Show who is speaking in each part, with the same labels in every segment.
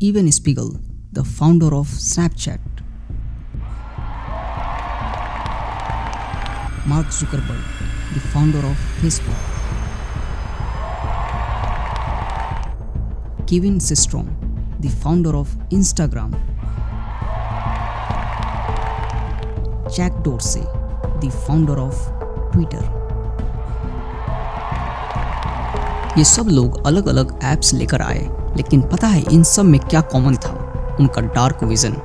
Speaker 1: Steven Spiegel, the founder of Snapchat. Mark Zuckerberg, the founder of Facebook. Kevin Systrom, the founder of Instagram. Jack Dorsey, the founder of Twitter. ये सब लोग अलग अलग apps लेकर आए, लेकिन पता है इन सब में क्या कॉमन था? उनका डार्क विजन,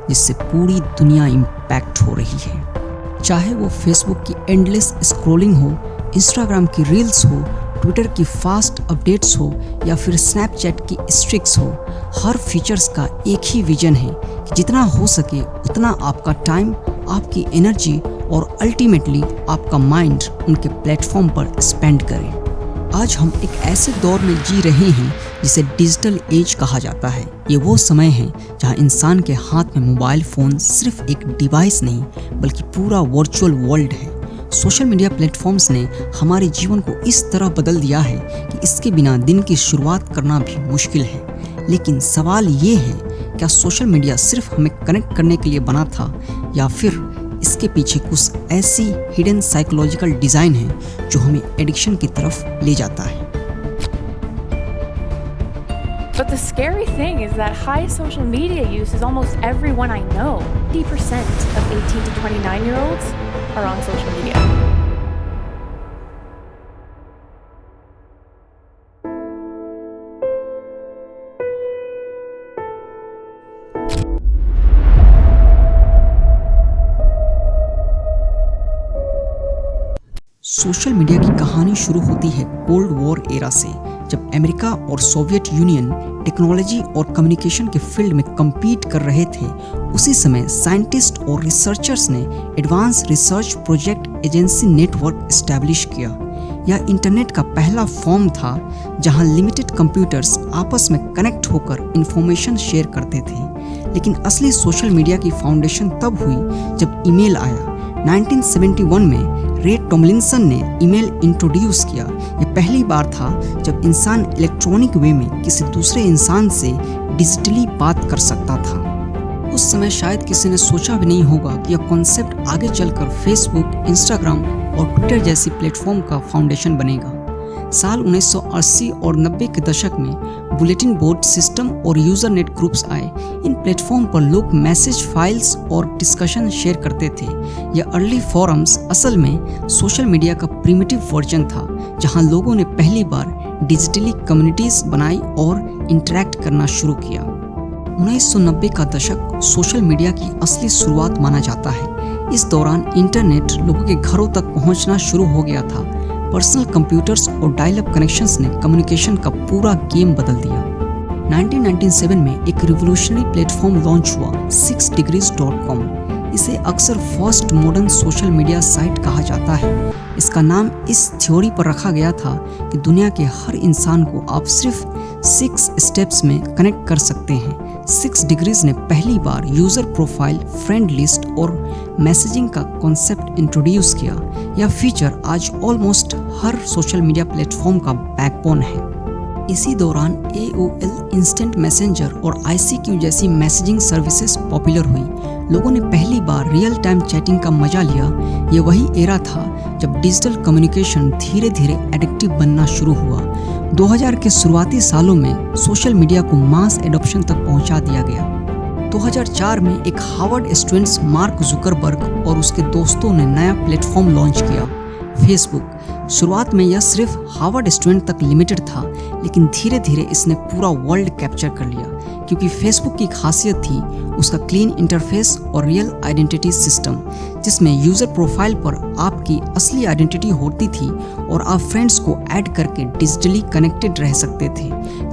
Speaker 1: जिससे पूरी दुनिया इम्पैक्ट हो रही है। चाहे वो फेसबुक की एंडलेस स्क्रॉलिंग हो, इंस्टाग्राम की रील्स हो, ट्विटर की फास्ट अपडेट्स हो या फिर स्नैपचैट की स्ट्रिक्स हो, हर फीचर्स का एक ही विजन है कि जितना हो सके उतना आपका टाइम, आपकी एनर्जी और अल्टीमेटली आपका माइंड उनके प्लेटफॉर्म पर स्पेंड करें। आज हम एक ऐसे दौर में जी रहे हैं जिसे डिजिटल एज कहा जाता है। ये वो समय है जहां इंसान के हाथ में मोबाइल फ़ोन सिर्फ एक डिवाइस नहीं बल्कि पूरा वर्चुअल वर्ल्ड है। सोशल मीडिया प्लेटफॉर्म्स ने हमारे जीवन को इस तरह बदल दिया है कि इसके बिना दिन की शुरुआत करना भी मुश्किल है। लेकिन सवाल ये है, क्या सोशल मीडिया सिर्फ हमें कनेक्ट करने के लिए बना था या फिर इसके पीछे कुछ ऐसी हिडन साइकोलॉजिकल डिज़ाइन है जो हमें एडिक्शन की तरफ ले जाता है?
Speaker 2: But the scary thing is that high social media use is almost everyone I know. 80% of 18 to 29-year-olds are on social media.
Speaker 1: Social media की कहानी शुरू होती है कोल्ड वॉर एरा से, जब अमेरिका और सोवियत यूनियन टेक्नोलॉजी और communication के फील्ड में कम्पीट कर रहे थे। उसी समय साइंटिस्ट और रिसर्चर्स ने advance research project agency network establish किया। यह इंटरनेट का पहला फॉर्म था जहां लिमिटेड कंप्यूटर्स आपस में कनेक्ट होकर इंफॉर्मेशन शेयर करते थे। लेकिन असली सोशल मीडिया की फाउंडेशन तब हुई जब ईमेल आया। 1971 में रे टॉमलिंसन ने ईमेल इंट्रोड्यूस किया। यह पहली बार था जब इंसान इलेक्ट्रॉनिक वे में किसी दूसरे इंसान से डिजिटली बात कर सकता था। उस समय शायद किसी ने सोचा भी नहीं होगा कि यह कॉन्सेप्ट आगे चलकर फेसबुक, इंस्टाग्राम और ट्विटर जैसी प्लेटफॉर्म का फाउंडेशन बनेगा। साल 1980 और 90 के दशक में बुलेटिन बोर्ड सिस्टम और यूज़र नेट ग्रुप्स आए। इन प्लेटफॉर्म पर लोग मैसेज, फाइल्स और डिस्कशन शेयर करते थे। यह अर्ली फोरम्स असल में सोशल मीडिया का प्रिमिटिव वर्जन था, जहां लोगों ने पहली बार डिजिटली कम्युनिटीज़ बनाई और इंटरैक्ट करना शुरू किया। 1990 का दशक सोशल मीडिया की असली शुरुआत माना जाता है। इस दौरान इंटरनेट लोगों के घरों तक पहुंचना शुरू हो गया था। पर्सनल कंप्यूटर्स और डायल अप कनेक्शंस ने कम्युनिकेशन का पूरा गेम बदल दिया। 1997 में एक रिवोल्यूशनरी प्लेटफॉर्म लॉन्च हुआ, 6degrees.com। इसे अक्सर first modern social media site कहा जाता है। इसका नाम इस थ्योरी पर रखा गया था कि दुनिया के हर इंसान को आप सिर्फ 6 स्टेप्स में कनेक्ट कर सकते हैं। 6 डिग्रीज ने पहली बार यूज़र प्रोफाइल, फ्रेंड लिस्ट और मैसेजिंग का कॉन्सेप्ट इंट्रोड्यूस किया। यह फीचर आज ऑलमोस्ट हर सोशल मीडिया प्लेटफॉर्म का बैकबोन है। इसी दौरान AOL इंस्टेंट मैसेंजर और ICQ जैसी मैसेजिंग सर्विसेज पॉपुलर हुई। लोगों ने पहली बार रियल टाइम चैटिंग का मजा लिया। ये वही एरा था जब डिजिटल कम्युनिकेशन धीरे धीरे एडिक्टिव बनना शुरू हुआ। 2000 के शुरुआती सालों में सोशल मीडिया को मास एडॉप्शन तक पहुंचा दिया गया। 2004 में एक हार्वर्ड स्टूडेंट मार्क जुकरबर्ग और उसके दोस्तों ने नया प्लेटफॉर्म लॉन्च किया, फेसबुक। शुरुआत में यह सिर्फ हार्वर्ड स्टूडेंट तक लिमिटेड था, लेकिन धीरे धीरे इसने पूरा वर्ल्ड कैप्चर कर लिया, क्योंकि फेसबुक की खासियत थी उसका क्लीन इंटरफेस और रियल आइडेंटिटी सिस्टम, जिसमें यूज़र प्रोफाइल पर आपकी असली आइडेंटिटी होती थी और आप फ्रेंड्स को ऐड करके डिजिटली कनेक्टेड रह सकते थे।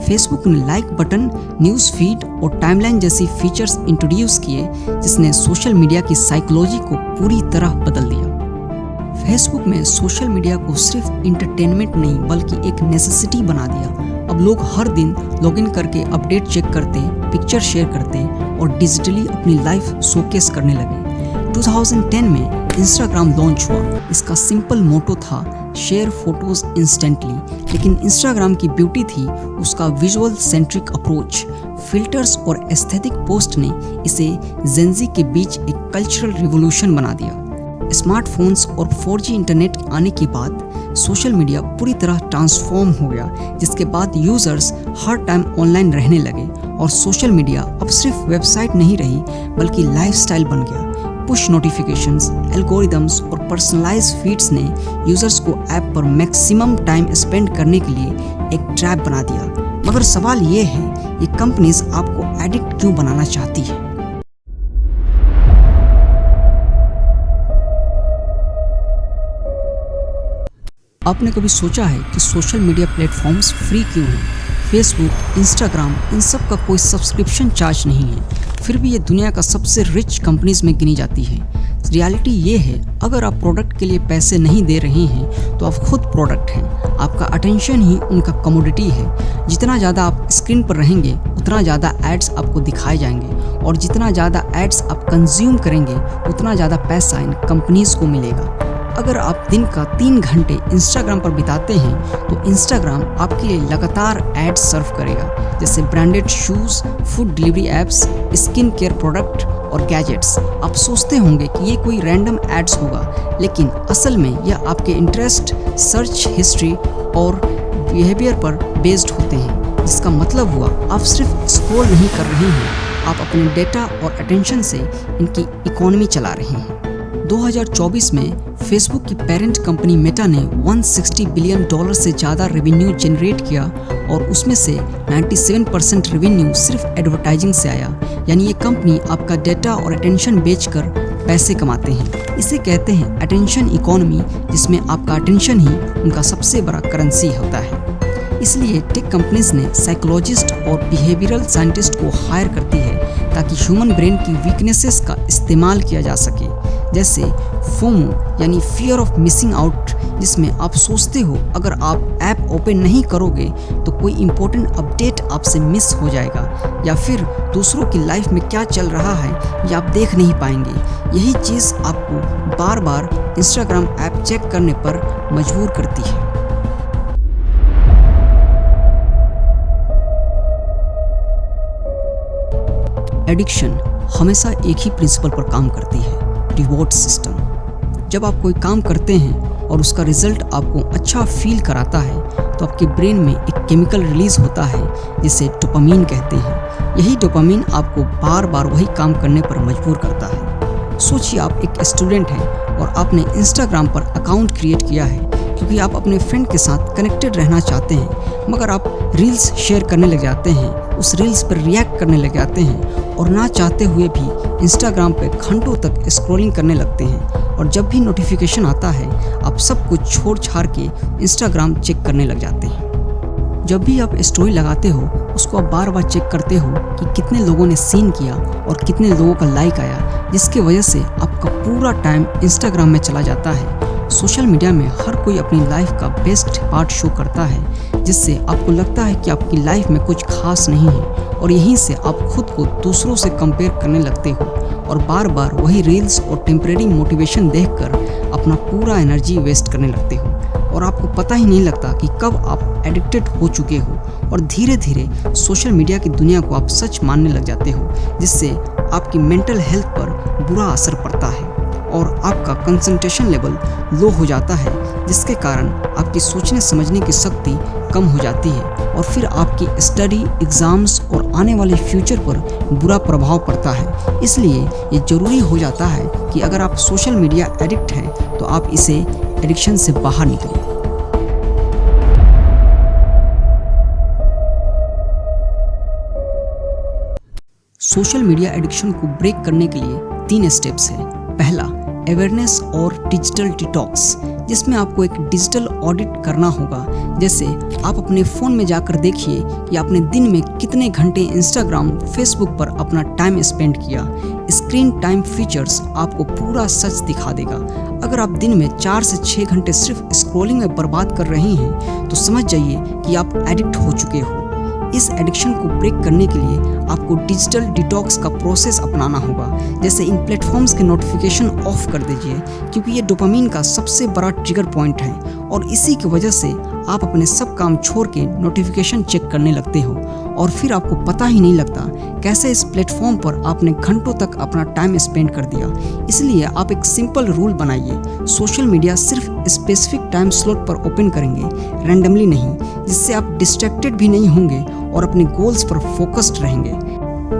Speaker 1: फेसबुक ने लाइक बटन, न्यूज़ फीड और टाइमलाइन जैसी फीचर्स इंट्रोड्यूस किए, जिसने सोशल मीडिया की साइकोलॉजी को पूरी तरह बदल दिया। फेसबुक में सोशल मीडिया को सिर्फ इंटरटेनमेंट नहीं बल्कि एक नेसेसिटी बना दिया। अब लोग हर दिन लॉगिन करके अपडेट चेक करते, पिक्चर शेयर करते और डिजिटली अपनी लाइफ शोकेस करने लगे। 2010 में इंस्टाग्राम लॉन्च हुआ। इसका सिंपल मोटो था शेयर फोटोज इंस्टेंटली, लेकिन इंस्टाग्राम की ब्यूटी थी उसका विजुअल सेंट्रिक अप्रोच। फिल्टर्स और एस्थेटिक पोस्ट ने इसे जेंजी के बीच एक कल्चरल रिवॉल्यूशन बना दिया। स्मार्टफोन्स और 4G इंटरनेट आने के बाद सोशल मीडिया पूरी तरह ट्रांसफॉर्म हो गया, जिसके बाद यूजर्स हर टाइम ऑनलाइन रहने लगे और सोशल मीडिया अब सिर्फ वेबसाइट नहीं रही बल्कि लाइफस्टाइल बन गया। पुश नोटिफिकेशंस, एल्गोरिदम्स और पर्सनलाइज्ड फीड्स ने यूजर्स को ऐप पर मैक्सिमम टाइम स्पेंड करने के लिए एक ट्रैप बना दिया। मगर सवाल ये है, ये कंपनीज आपको एडिक्ट क्यों बनाना चाहती है? आपने कभी सोचा है कि सोशल मीडिया प्लेटफॉर्म्स फ्री क्यों हैं? फेसबुक, इंस्टाग्राम, इन सब का कोई सब्सक्रिप्शन चार्ज नहीं है, फिर भी ये दुनिया का सबसे रिच कंपनीज में गिनी जाती है। रियलिटी ये है, अगर आप प्रोडक्ट के लिए पैसे नहीं दे रहे हैं तो आप खुद प्रोडक्ट हैं। आपका अटेंशन ही उनका कमोडिटी है। जितना ज़्यादा आप स्क्रीन पर रहेंगे उतना ज़्यादा एड्स आपको दिखाए जाएंगे और जितना ज़्यादा एड्स आप कंज्यूम करेंगे उतना ज़्यादा पैसा इन कंपनीज को मिलेगा। अगर आप दिन का 3 घंटे इंस्टाग्राम पर बिताते हैं तो इंस्टाग्राम आपके लिए लगातार एड सर्व करेगा, जैसे branded shoes, food delivery apps, skin care product और गैजेट्स। आप सोचते होंगे कि ये कोई रैंडम एड्स होगा, लेकिन असल में यह आपके इंटरेस्ट, सर्च हिस्ट्री और बिहेवियर पर बेस्ड होते हैं। जिसका मतलब हुआ, आप सिर्फ स्क्रॉल नहीं कर रहे हैं, आप अपने डेटा और अटेंशन से इनकी इकोनॉमी चला रहे हैं। 2024 में फेसबुक की पेरेंट कंपनी मेटा ने $160 बिलियन से ज़्यादा रेवेन्यू जनरेट किया और उसमें से 97% रेवेन्यू सिर्फ एडवर्टाइजिंग से आया। यानी ये कंपनी आपका डेटा और अटेंशन बेचकर पैसे कमाते हैं। इसे कहते हैं अटेंशन इकोनॉमी, जिसमें आपका अटेंशन ही उनका सबसे बड़ा करेंसी होता है। इसलिए टेक कंपनीज ने साइकोलॉजिस्ट और बिहेवियरल साइंटिस्ट को हायर करती है ताकि ह्यूमन ब्रेन की वीकनेसेस का इस्तेमाल किया जा सके, जैसे फोमो यानी फियर ऑफ मिसिंग आउट, जिसमें आप सोचते हो अगर आप ऐप ओपन नहीं करोगे तो कोई इम्पोर्टेंट अपडेट आपसे मिस हो जाएगा, या फिर दूसरों की लाइफ में क्या चल रहा है ये आप देख नहीं पाएंगे। यही चीज़ आपको बार बार इंस्टाग्राम ऐप चेक करने पर मजबूर करती है। एडिक्शन हमेशा एक ही प्रिंसिपल पर काम करती है, रिवॉर्ड सिस्टम। जब आप कोई काम करते हैं और उसका रिजल्ट आपको अच्छा फील कराता है तो आपके ब्रेन में एक केमिकल रिलीज होता है जिसे डोपामीन कहते हैं। यही डोपामीन आपको बार बार वही काम करने पर मजबूर करता है। सोचिए, आप एक स्टूडेंट हैं और आपने इंस्टाग्राम पर अकाउंट क्रिएट किया है क्योंकि आप अपने फ्रेंड के साथ कनेक्टेड रहना चाहते हैं, मगर आप रील्स शेयर करने लग जाते हैं, उस रील्स पर रिएक्ट करने लग जाते हैं और ना चाहते हुए भी इंस्टाग्राम पे घंटों तक स्क्रॉलिंग करने लगते हैं। और जब भी नोटिफिकेशन आता है आप सब कुछ छोड़ छाड़ के इंस्टाग्राम चेक करने लग जाते हैं। जब भी आप स्टोरी लगाते हो उसको आप बार बार चेक करते हो कि कितने लोगों ने सीन किया और कितने लोगों का लाइक आया, जिसकी वजह से आपका पूरा टाइम इंस्टाग्राम में चला जाता है। सोशल मीडिया में हर कोई अपनी लाइफ का बेस्ट पार्ट शो करता है, जिससे आपको लगता है कि आपकी लाइफ में कुछ खास नहीं है और यहीं से आप खुद को दूसरों से कंपेयर करने लगते हो और बार बार वही रील्स और टेम्परेरी मोटिवेशन देखकर अपना पूरा एनर्जी वेस्ट करने लगते हो और आपको पता ही नहीं लगता कि कब आप एडिक्टेड हो चुके हो और धीरे धीरे सोशल मीडिया की दुनिया को आप सच मानने लग जाते हो, जिससे आपकी मेंटल हेल्थ पर बुरा असर पड़ता है और आपका कंसंट्रेशन लेवल लो हो जाता है, जिसके कारण आपकी सोचने समझने की शक्ति कम हो जाती है और फिर आपकी स्टडी, एग्ज़ाम्स और आने वाले फ्यूचर पर बुरा प्रभाव पड़ता है। इसलिए ये ज़रूरी हो जाता है कि अगर आप सोशल मीडिया एडिक्ट हैं तो आप इसे एडिक्शन से बाहर निकलें। सोशल मीडिया एडिक्शन को ब्रेक करने के लिए 3 स्टेप्स हैं। पहला, अवेयरनेस और डिजिटल डिटॉक्स, जिसमें आपको एक डिजिटल ऑडिट करना होगा। जैसे आप अपने फ़ोन में जाकर देखिए कि आपने दिन में कितने घंटे इंस्टाग्राम, फेसबुक पर अपना टाइम स्पेंड किया। स्क्रीन टाइम फीचर्स आपको पूरा सच दिखा देगा। अगर आप दिन में 4 से 6 घंटे सिर्फ स्क्रॉलिंग में बर्बाद कर रहे हैं तो समझ जाइए कि आप एडिक्ट हो चुके हो। इस एडिक्शन को ब्रेक करने के लिए आपको डिजिटल डिटॉक्स का प्रोसेस अपनाना होगा। जैसे इन प्लेटफॉर्म्स के नोटिफिकेशन ऑफ कर दीजिए, क्योंकि ये डोपामीन का सबसे बड़ा ट्रिगर पॉइंट है और इसी की वजह से आप अपने सब काम छोड़ के नोटिफिकेशन चेक करने लगते हो और फिर आपको पता ही नहीं लगता कैसे इस प्लेटफॉर्म पर आपने घंटों तक अपना टाइम स्पेंड कर दिया। इसलिए आप एक सिंपल रूल बनाइए, सोशल मीडिया सिर्फ स्पेसिफिक टाइम स्लॉट पर ओपन करेंगे, रैंडमली नहीं, जिससे आप डिस्ट्रैक्टेड भी नहीं होंगे और अपने गोल्स पर फोकस्ड रहेंगे।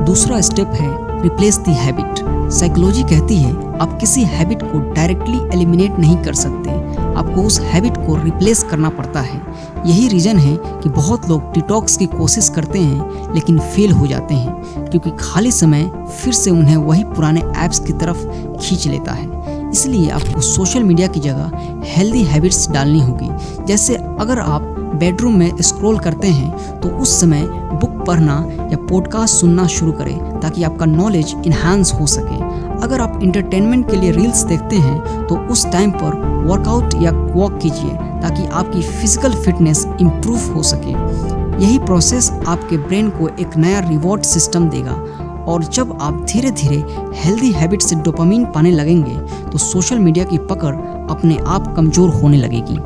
Speaker 1: दूसरा स्टेप है रिप्लेस द हैबिट। साइकोलॉजी कहती है आप किसी हैबिट को डायरेक्टली एलिमिनेट नहीं कर सकते, आपको उस हैबिट को रिप्लेस करना पड़ता है। यही रीज़न है कि बहुत लोग डिटॉक्स की कोशिश करते हैं लेकिन फेल हो जाते हैं, क्योंकि खाली समय फिर से उन्हें वही पुराने ऐप्स की तरफ खींच लेता है। इसलिए आपको सोशल मीडिया की जगह हेल्दी हैबिट्स डालनी होगी। जैसे अगर आप बेडरूम में स्क्रॉल करते हैं तो उस समय बुक पढ़ना या पॉडकास्ट सुनना शुरू करें ताकि आपका नॉलेज इन्हांस हो सके। अगर आप इंटरटेनमेंट के लिए रील्स देखते हैं तो उस टाइम पर वर्कआउट या वॉक कीजिए ताकि आपकी फिजिकल फिटनेस इम्प्रूव हो सके। यही प्रोसेस आपके ब्रेन को एक नया रिवॉर्ड सिस्टम देगा और जब आप धीरे धीरे हेल्दी हैबिट से डोपामिन पाने लगेंगे तो सोशल मीडिया की पकड़ अपने आप कमज़ोर होने लगेगी।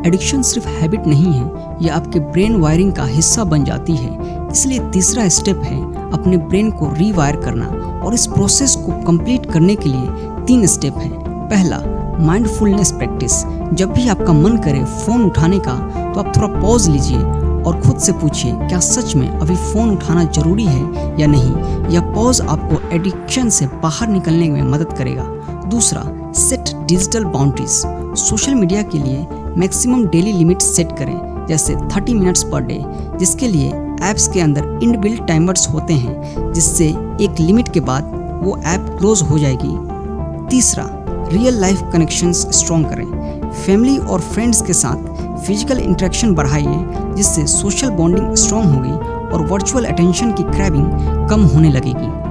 Speaker 1: एडिक्शन सिर्फ हैबिट नहीं है, यह आपके ब्रेन वायरिंग का हिस्सा बन जाती है। इसलिए तीसरा स्टेप है अपने ब्रेन को रीवायर करना और इस प्रोसेस को कंप्लीट करने के लिए 3 स्टेप हैं। पहला, माइंडफुलनेस प्रैक्टिस। जब भी आपका मन करे फ़ोन उठाने का तो आप थोड़ा पॉज लीजिए और खुद से पूछिए क्या सच में अभी फ़ोन उठाना ज़रूरी है या नहीं। यह पॉज आपको एडिक्शन से बाहर निकलने में मदद करेगा। दूसरा, set digital boundaries. Social media के लिए मैक्सिमम डेली लिमिट सेट करें, जैसे 30 मिनट्स पर डे, जिसके लिए ऐप्स के अंदर इनबिल्ट टाइमर्स होते हैं, जिससे एक लिमिट के बाद वो ऐप क्लोज हो जाएगी। तीसरा, रियल लाइफ कनेक्शंस स्ट्रॉन्ग करें। फैमिली और फ्रेंड्स के साथ फिजिकल इंटरेक्शन बढ़ाइए, जिससे सोशल बॉन्डिंग स्ट्रॉन्ग होगी और वर्चुअल अटेंशन की क्रैबिंग कम होने लगेगी।